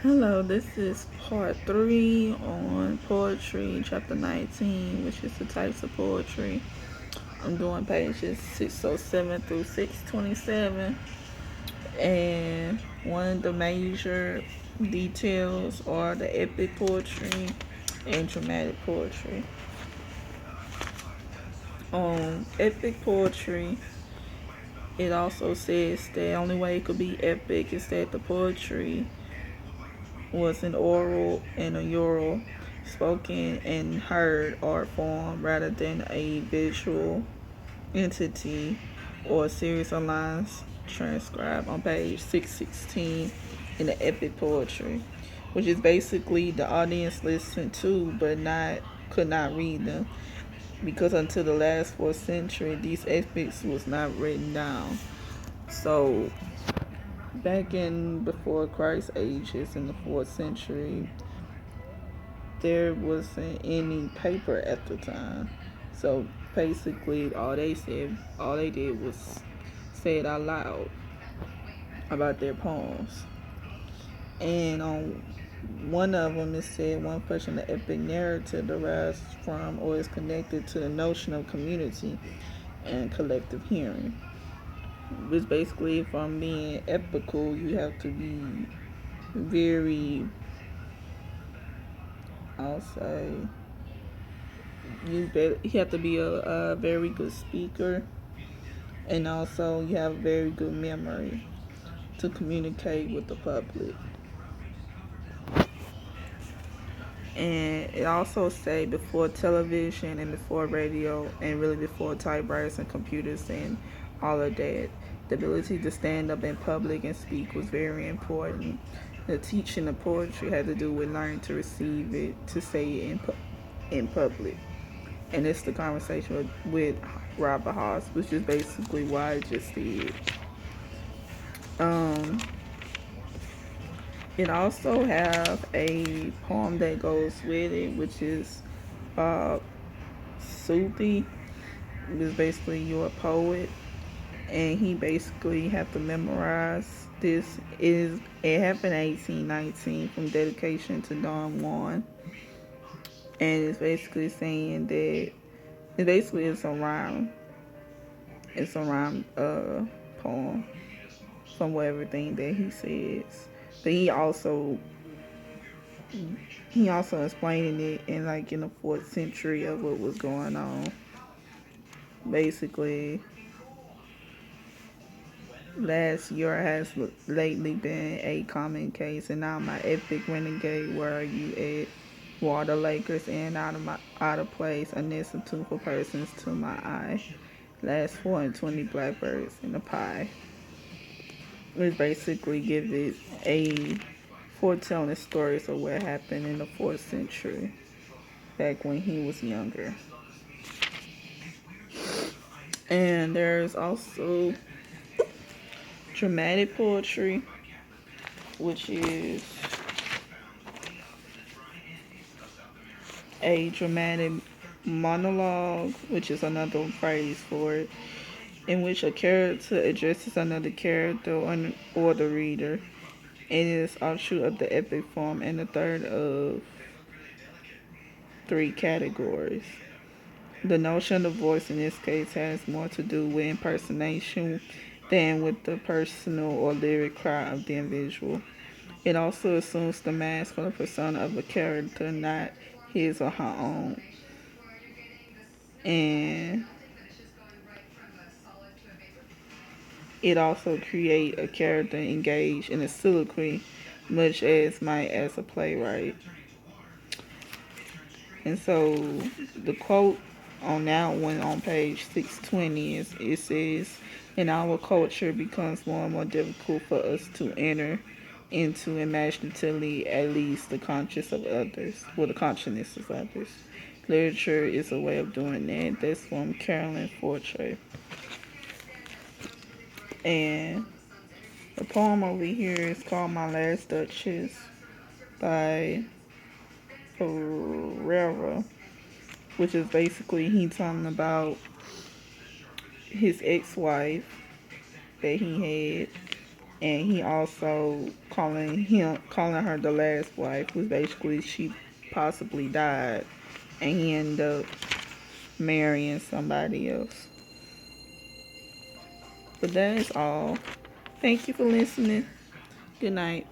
Hello, this is part 3 on poetry, chapter 19, which is the types of poetry. I'm doing pages 607 through 627. And one of the major details are the epic poetry and dramatic poetry. Epic poetry, it also says the only way it could be epic is that the poetry was an oral and a oral, spoken and heard art form rather than a visual entity or a series of lines transcribed on page 616 in the epic poetry, which is basically the audience listened to but not could not read them because until the last 4th century these epics was not written down. So back in before Christ ages in the 4th century, there wasn't any paper at the time. So basically, all they did was say it out loud about their poems. And on one of them, it said one portion of the epic narrative derives from or is connected to the notion of community and collective hearing. Which basically, if I'm being epical, you have to be very, I'll say, you have to be a very good speaker, and also you have very good memory to communicate with the public. And it also say before television and before radio and really before typewriters and computers and all of that, the ability to stand up in public and speak was very important. The teaching of poetry had to do with learning to receive it, to say it in public. And it's the conversation with Robert Haas, which is basically why I just did. Um, it also have a poem that goes with it, which is uh, Suthi. It's basically you're a poet, and he basically have to memorize this. It happened in 1819 from dedication to Don Juan, and it's basically saying that it basically is a rhyme. It's a rhyme poem from everything that he says. But he also explaining it in like in the 4th century of what was going on. Basically, last year has lately been a common case, and now my epic renegade. Where are you at? Water Lakers and out of place. A nest of tuneful persons to my eye. Last 420 blackbirds in a pie. Which basically gives it a foretelling stories of what happened in the 4th century, back when he was younger. And there's also dramatic poetry, which is a dramatic monologue, which is another phrase for it, in which a character addresses another character or the reader. It is offshoot of the epic form and the third of 3 categories. The notion of voice in this case has more to do with impersonation than with the personal or lyric cry of the individual. It also assumes the mask or the persona of a character, not his or her own. And it also creates a character engaged in a soliloquy, much as might as a playwright. And so the quote on that one on page 620 is it says, in our culture becomes more and more difficult for us to enter into imaginatively at least the conscious of others, well, the consciousness of others. Literature is a way of doing that. That's from Carolyn Fortre. And the poem over here is called My Last Duchess by Ferreira, which is basically he talking about his ex-wife that he had, And he also calling her the last wife, was basically she possibly died, and he ended up marrying somebody else. But that is all. Thank you for listening. Good night.